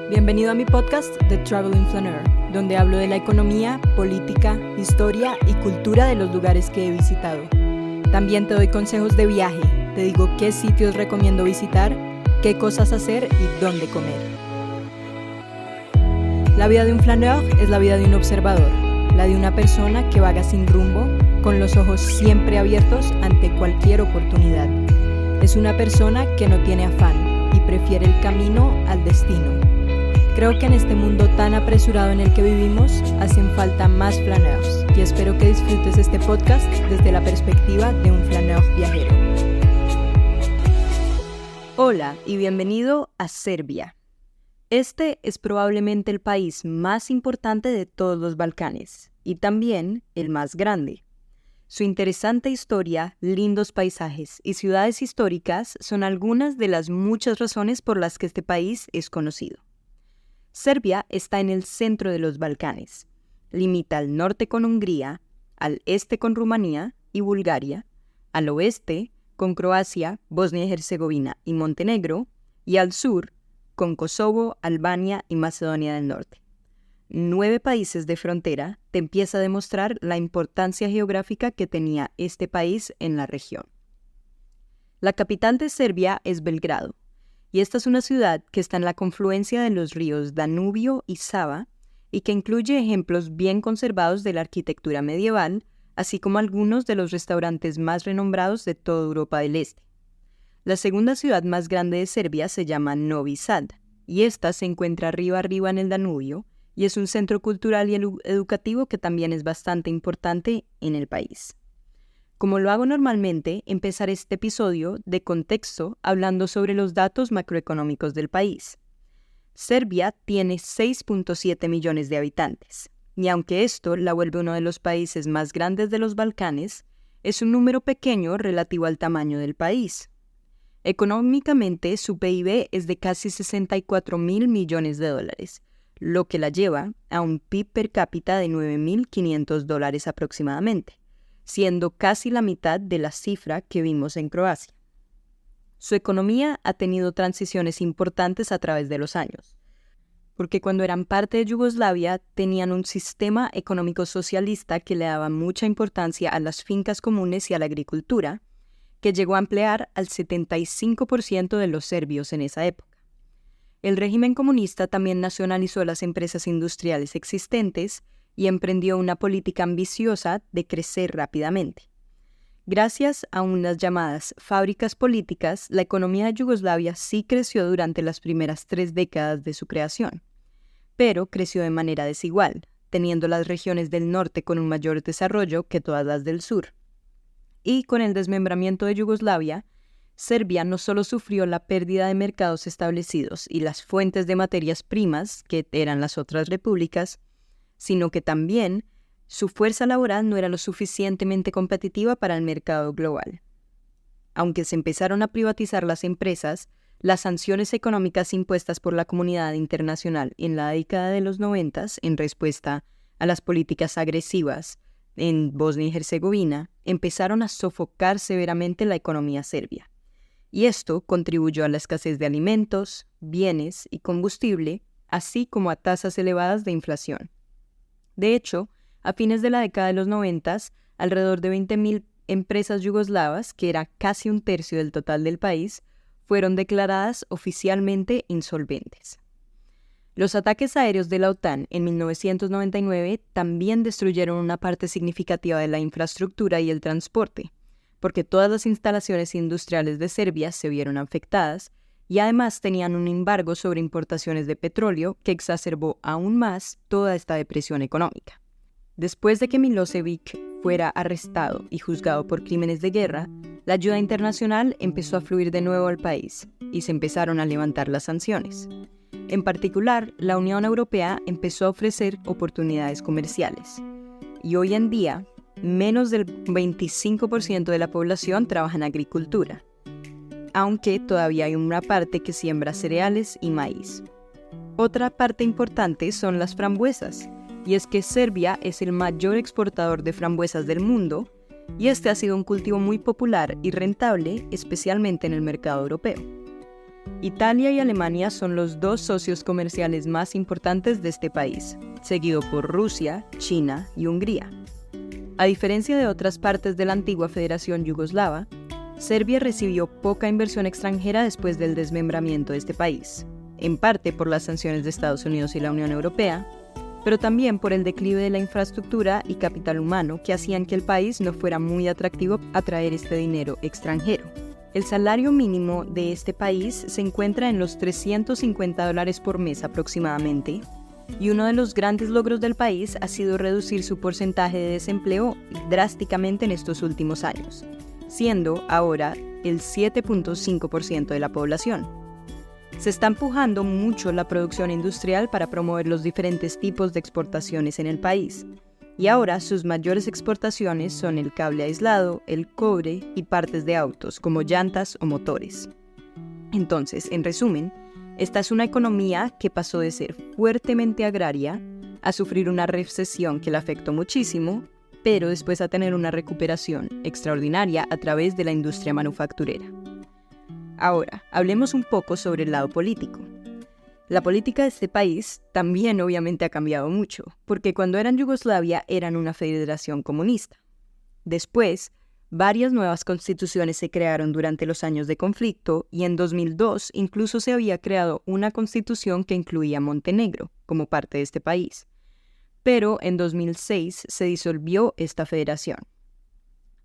Bienvenido a mi podcast The Traveling Flaneur, donde hablo de la economía, política, historia y cultura de los lugares que he visitado. También te doy consejos de viaje, te digo qué sitios recomiendo visitar, qué cosas hacer y dónde comer. La vida de un flaneur es la vida de un observador, la de una persona que vaga sin rumbo, con los ojos siempre abiertos ante cualquier oportunidad. Es una persona que no tiene afán y prefiere el camino al destino. Creo que en este mundo tan apresurado en el que vivimos, hacen falta más flaneurs y espero que disfrutes este podcast desde la perspectiva de un flaneur viajero. Hola y bienvenido a Serbia. Este es probablemente el país más importante de todos los Balcanes y también el más grande. Su interesante historia, lindos paisajes y ciudades históricas son algunas de las muchas razones por las que este país es conocido. Serbia está en el centro de los Balcanes. Limita al norte con Hungría, al este con Rumanía y Bulgaria, al oeste con Croacia, Bosnia y Herzegovina y Montenegro, y al sur con Kosovo, Albania y Macedonia del Norte. 9 países de frontera te empieza a demostrar la importancia geográfica que tenía este país en la región. La capital de Serbia es Belgrado, y esta es una ciudad que está en la confluencia de los ríos Danubio y Sava, y que incluye ejemplos bien conservados de la arquitectura medieval, así como algunos de los restaurantes más renombrados de toda Europa del Este. La segunda ciudad más grande de Serbia se llama Novi Sad, y esta se encuentra arriba en el Danubio, y es un centro cultural y educativo que también es bastante importante en el país. Como lo hago normalmente, empezaré este episodio de contexto hablando sobre los datos macroeconómicos del país. Serbia tiene 6.7 millones de habitantes, y aunque esto la vuelve uno de los países más grandes de los Balcanes, es un número pequeño relativo al tamaño del país. Económicamente, su PIB es de casi 64.000 millones de dólares, lo que la lleva a un PIB per cápita de $9.500 aproximadamente, siendo casi la mitad de la cifra que vimos en Croacia. Su economía ha tenido transiciones importantes a través de los años, porque cuando eran parte de Yugoslavia tenían un sistema económico socialista que le daba mucha importancia a las fincas comunes y a la agricultura, que llegó a emplear al 75% de los serbios en esa época. El régimen comunista también nacionalizó las empresas industriales existentes y emprendió una política ambiciosa de crecer rápidamente. Gracias a unas llamadas fábricas políticas, la economía de Yugoslavia sí creció durante las primeras 3 décadas de su creación, pero creció de manera desigual, teniendo las regiones del norte con un mayor desarrollo que todas las del sur. Y con el desmembramiento de Yugoslavia, Serbia no solo sufrió la pérdida de mercados establecidos y las fuentes de materias primas, que eran las otras repúblicas, sino que también su fuerza laboral no era lo suficientemente competitiva para el mercado global. Aunque se empezaron a privatizar las empresas, las sanciones económicas impuestas por la comunidad internacional en la década de los 90 en respuesta a las políticas agresivas en Bosnia y Herzegovina empezaron a sofocar severamente la economía serbia. Y esto contribuyó a la escasez de alimentos, bienes y combustible, así como a tasas elevadas de inflación. De hecho, a fines de la década de los 90, alrededor de 20.000 empresas yugoslavas, que era casi un tercio del total del país, fueron declaradas oficialmente insolventes. Los ataques aéreos de la OTAN en 1999 también destruyeron una parte significativa de la infraestructura y el transporte, porque todas las instalaciones industriales de Serbia se vieron afectadas y además tenían un embargo sobre importaciones de petróleo que exacerbó aún más toda esta depresión económica. Después de que Milosevic fuera arrestado y juzgado por crímenes de guerra, la ayuda internacional empezó a fluir de nuevo al país y se empezaron a levantar las sanciones. En particular, la Unión Europea empezó a ofrecer oportunidades comerciales. Y hoy en día, menos del 25% de la población trabaja en agricultura, aunque todavía hay una parte que siembra cereales y maíz. Otra parte importante son las frambuesas, y es que Serbia es el mayor exportador de frambuesas del mundo, y este ha sido un cultivo muy popular y rentable, especialmente en el mercado europeo. Italia y Alemania son los dos socios comerciales más importantes de este país, seguido por Rusia, China y Hungría. A diferencia de otras partes de la antigua Federación Yugoslava, Serbia recibió poca inversión extranjera después del desmembramiento de este país, en parte por las sanciones de Estados Unidos y la Unión Europea, pero también por el declive de la infraestructura y capital humano que hacían que el país no fuera muy atractivo atraer este dinero extranjero. El salario mínimo de este país se encuentra en los $350 por mes aproximadamente, y uno de los grandes logros del país ha sido reducir su porcentaje de desempleo drásticamente en estos últimos años, siendo ahora el 7.5% de la población. Se está empujando mucho la producción industrial para promover los diferentes tipos de exportaciones en el país, y ahora sus mayores exportaciones son el cable aislado, el cobre y partes de autos, como llantas o motores. Entonces, en resumen, esta es una economía que pasó de ser fuertemente agraria a sufrir una recesión que la afectó muchísimo, pero después a tener una recuperación extraordinaria a través de la industria manufacturera. Ahora, hablemos un poco sobre el lado político. La política de este país también obviamente ha cambiado mucho, porque cuando eran Yugoslavia eran una federación comunista. Después, varias nuevas constituciones se crearon durante los años de conflicto y en 2002 incluso se había creado una constitución que incluía Montenegro como parte de este país. Pero en 2006 se disolvió esta federación.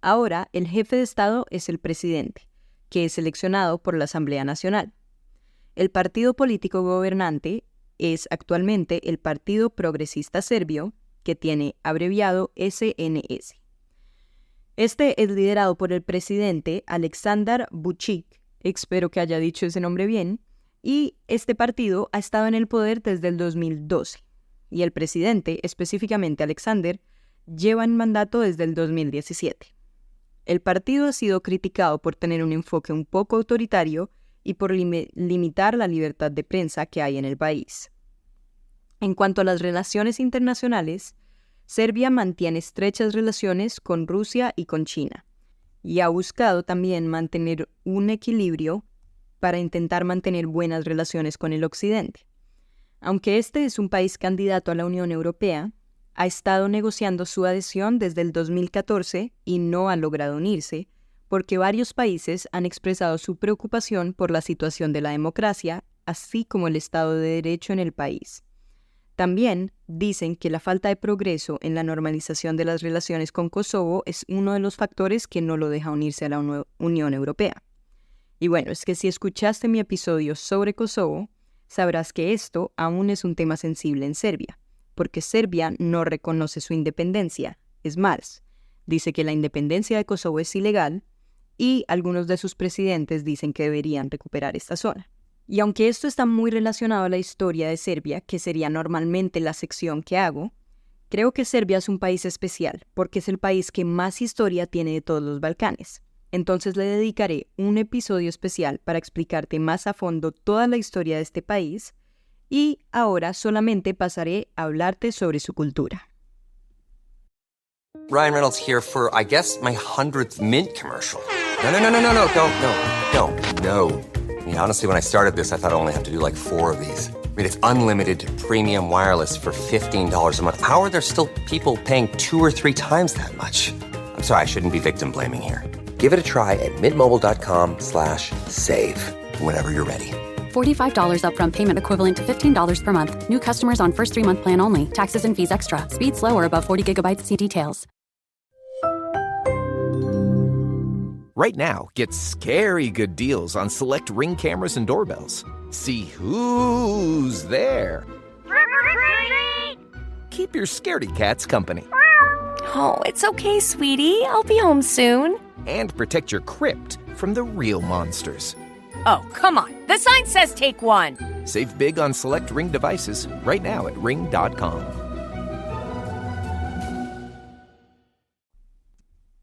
Ahora el jefe de Estado es el presidente, que es seleccionado por la Asamblea Nacional. El partido político gobernante es actualmente el Partido Progresista Serbio, que tiene abreviado SNS. Este es liderado por el presidente Aleksandar Vučić, espero que haya dicho ese nombre bien, y este partido ha estado en el poder desde el 2012, y el presidente, específicamente Aleksandar, lleva en mandato desde el 2017. El partido ha sido criticado por tener un enfoque un poco autoritario y por limitar la libertad de prensa que hay en el país. En cuanto a las relaciones internacionales, Serbia mantiene estrechas relaciones con Rusia y con China, y ha buscado también mantener un equilibrio para intentar mantener buenas relaciones con el Occidente. Aunque este es un país candidato a la Unión Europea, ha estado negociando su adhesión desde el 2014 y no ha logrado unirse, porque varios países han expresado su preocupación por la situación de la democracia, así como el Estado de Derecho en el país. También dicen que la falta de progreso en la normalización de las relaciones con Kosovo es uno de los factores que no lo deja unirse a la Unión Europea. Y bueno, es que si escuchaste mi episodio sobre Kosovo, sabrás que esto aún es un tema sensible en Serbia, porque Serbia no reconoce su independencia. Es más, dice que la independencia de Kosovo es ilegal y algunos de sus presidentes dicen que deberían recuperar esta zona. Y aunque esto está muy relacionado a la historia de Serbia, que sería normalmente la sección que hago, creo que Serbia es un país especial, porque es el país que más historia tiene de todos los Balcanes. Entonces le dedicaré un episodio especial para explicarte más a fondo toda la historia de este país, y ahora solamente pasaré a hablarte sobre su cultura. Ryan Reynolds here for, I guess, my 100th Mint commercial. No, don't. I mean, honestly, when I started this, I thought I only have to do like 4 of these. I mean, it's unlimited premium wireless for $15 a month. How are there still people paying 2 or 3 times that much? I'm sorry, I shouldn't be victim blaming here. Give it a try at mintmobile.com/save. Whenever you're ready. $45 upfront payment equivalent to $15 per month. New customers on first 3-month plan only. Taxes and fees extra. Speed slower above 40 gigabytes. See details. Right now, get scary good deals on select Ring cameras and doorbells. See who's there. Keep your scaredy cats company. Oh, it's okay, sweetie. I'll be home soon. And protect your crypt from the real monsters. Oh, come on. The sign says take one. Save big on select Ring devices right now at ring.com.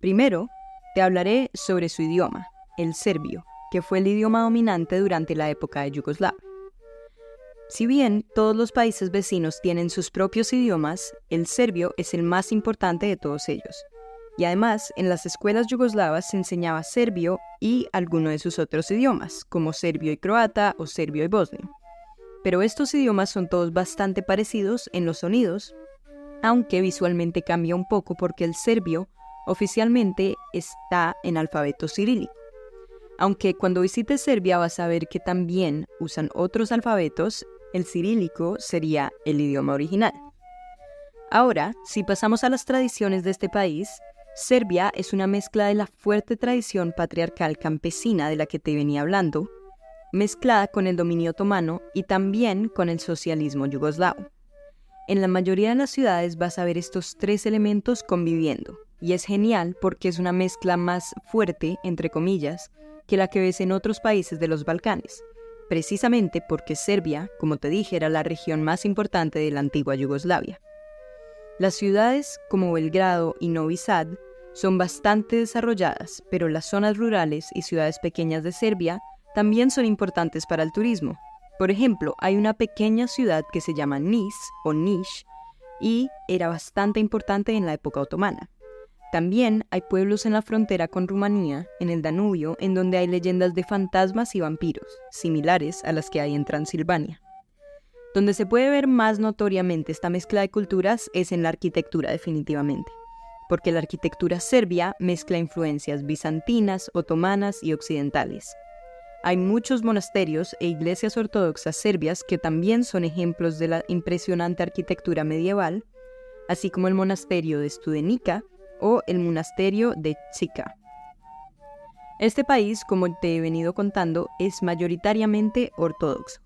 Primero, te hablaré sobre su idioma, el serbio, que fue el idioma dominante durante la época de Yugoslavia. Si bien todos los países vecinos tienen sus propios idiomas, el serbio es el más importante de todos ellos. Y además, en las escuelas yugoslavas se enseñaba serbio y alguno de sus otros idiomas, como serbio y croata o serbio y bosnio. Pero estos idiomas son todos bastante parecidos en los sonidos, aunque visualmente cambia un poco porque el serbio oficialmente está en alfabeto cirílico. Aunque cuando visites Serbia vas a ver que también usan otros alfabetos, el cirílico sería el idioma original. Ahora, si pasamos a las tradiciones de este país, Serbia es una mezcla de la fuerte tradición patriarcal campesina de la que te venía hablando, mezclada con el dominio otomano y también con el socialismo yugoslavo. En la mayoría de las ciudades vas a ver estos tres elementos conviviendo, y es genial porque es una mezcla más fuerte, entre comillas, que la que ves en otros países de los Balcanes, precisamente porque Serbia, como te dije, era la región más importante de la antigua Yugoslavia. Las ciudades como Belgrado y Novi Sad son bastante desarrolladas, pero las zonas rurales y ciudades pequeñas de Serbia también son importantes para el turismo. Por ejemplo, hay una pequeña ciudad que se llama Nis o Niš y era bastante importante en la época otomana. También hay pueblos en la frontera con Rumanía, en el Danubio, en donde hay leyendas de fantasmas y vampiros, similares a las que hay en Transilvania. Donde se puede ver más notoriamente esta mezcla de culturas es en la arquitectura definitivamente, porque la arquitectura serbia mezcla influencias bizantinas, otomanas y occidentales. Hay muchos monasterios e iglesias ortodoxas serbias que también son ejemplos de la impresionante arquitectura medieval, así como el monasterio de Studenica o el monasterio de Chika. Este país, como te he venido contando, es mayoritariamente ortodoxo,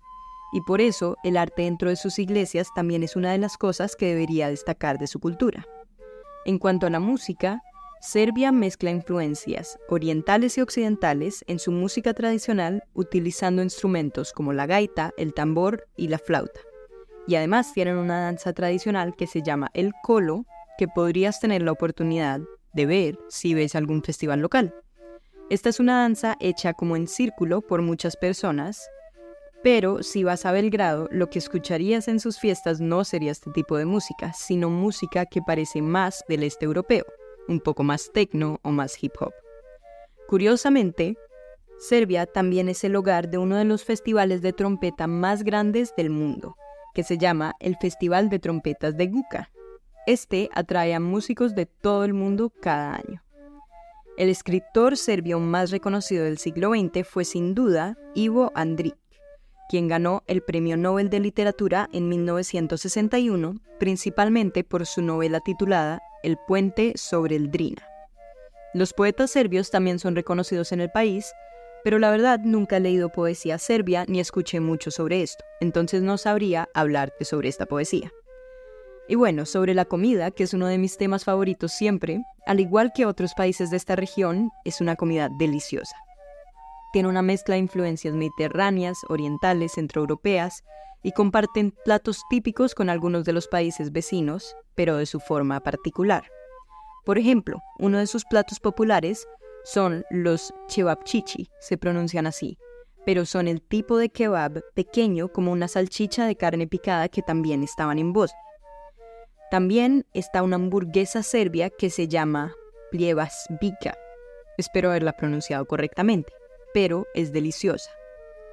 y por eso el arte dentro de sus iglesias también es una de las cosas que debería destacar de su cultura. En cuanto a la música, Serbia mezcla influencias orientales y occidentales en su música tradicional utilizando instrumentos como la gaita, el tambor y la flauta. Y además tienen una danza tradicional que se llama el kolo, que podrías tener la oportunidad de ver si ves algún festival local. Esta es una danza hecha como en círculo por muchas personas, pero si vas a Belgrado, lo que escucharías en sus fiestas no sería este tipo de música, sino música que parece más del este europeo, un poco más techno o más hip hop. Curiosamente, Serbia también es el hogar de uno de los festivales de trompeta más grandes del mundo, que se llama el Festival de Trompetas de Guka. Este atrae a músicos de todo el mundo cada año. El escritor serbio más reconocido del siglo XX fue sin duda Ivo Andrić, quien ganó el Premio Nobel de Literatura en 1961, principalmente por su novela titulada El puente sobre el Drina. Los poetas serbios también son reconocidos en el país, pero la verdad nunca he leído poesía serbia ni escuché mucho sobre esto, entonces no sabría hablarte sobre esta poesía. Y bueno, sobre la comida, que es uno de mis temas favoritos siempre, al igual que otros países de esta región, es una comida deliciosa. Tiene una mezcla de influencias mediterráneas, orientales, centroeuropeas, y comparten platos típicos con algunos de los países vecinos, pero de su forma particular. Por ejemplo, uno de sus platos populares son los cevapcici, se pronuncian así, pero son el tipo de kebab pequeño como una salchicha de carne picada que también estaban en Bosnia. También está una hamburguesa serbia que se llama pljevasbika. Espero haberla pronunciado correctamente, pero es deliciosa.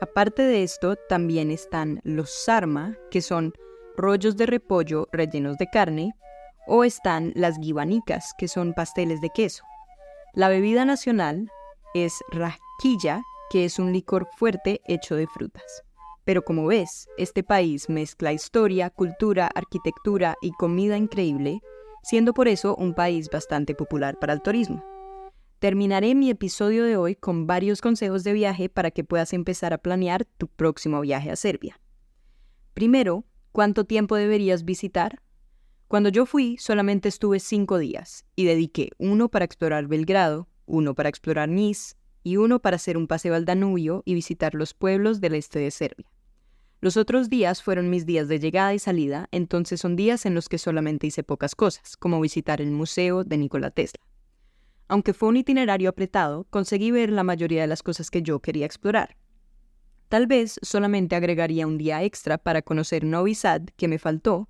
Aparte de esto, también están los sarma, que son rollos de repollo rellenos de carne, o están las givanicas, que son pasteles de queso. La bebida nacional es rakija, que es un licor fuerte hecho de frutas. Pero como ves, este país mezcla historia, cultura, arquitectura y comida increíble, siendo por eso un país bastante popular para el turismo. Terminaré mi episodio de hoy con varios consejos de viaje para que puedas empezar a planear tu próximo viaje a Serbia. Primero, ¿cuánto tiempo deberías visitar? Cuando yo fui, solamente estuve 5 días y dediqué 1 para explorar Belgrado, 1 para explorar Niš y 1 para hacer un paseo al Danubio y visitar los pueblos del este de Serbia. Los otros días fueron mis días de llegada y salida, entonces son días en los que solamente hice pocas cosas, como visitar el museo de Nikola Tesla. Aunque fue un itinerario apretado, conseguí ver la mayoría de las cosas que yo quería explorar. Tal vez solamente agregaría un día extra para conocer Novi Sad, que me faltó,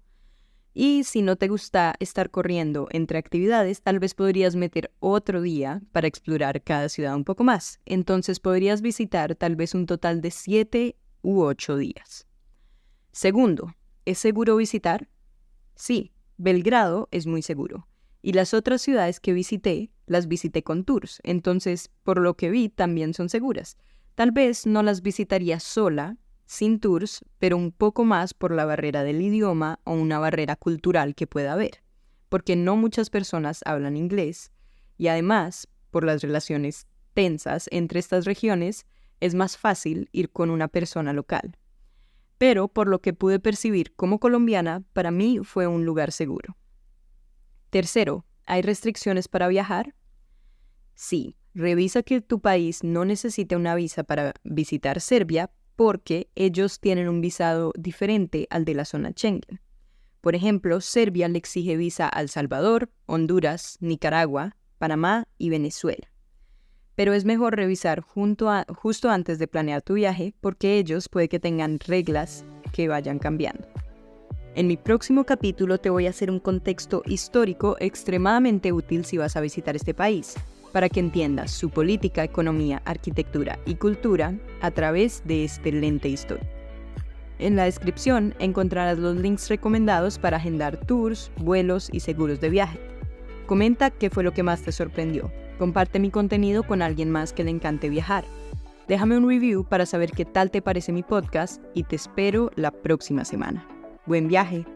Y si no te gusta estar corriendo entre actividades, tal vez podrías meter otro día para explorar cada ciudad un poco más. Entonces podrías visitar tal vez un total de 7 u 8 días. Segundo, ¿es seguro visitar? Sí, Belgrado es muy seguro. Y las otras ciudades que visité, las visité con tours. Entonces, por lo que vi, también son seguras. Tal vez no las visitaría sola, sin tours, pero un poco más por la barrera del idioma o una barrera cultural que pueda haber, porque no muchas personas hablan inglés y además, por las relaciones tensas entre estas regiones, es más fácil ir con una persona local. Pero por lo que pude percibir como colombiana, para mí fue un lugar seguro. Tercero, ¿hay restricciones para viajar? Sí, revisa que tu país no necesite una visa para visitar Serbia, porque ellos tienen un visado diferente al de la zona Schengen. Por ejemplo, Serbia le exige visa a El Salvador, Honduras, Nicaragua, Panamá y Venezuela. Pero es mejor revisar justo antes de planear tu viaje porque ellos puede que tengan reglas que vayan cambiando. En mi próximo capítulo te voy a hacer un contexto histórico extremadamente útil si vas a visitar este país, para que entiendas su política, economía, arquitectura y cultura a través de este lente histórico. En la descripción encontrarás los links recomendados para agendar tours, vuelos y seguros de viaje. Comenta qué fue lo que más te sorprendió. Comparte mi contenido con alguien más que le encante viajar. Déjame un review para saber qué tal te parece mi podcast y te espero la próxima semana. ¡Buen viaje!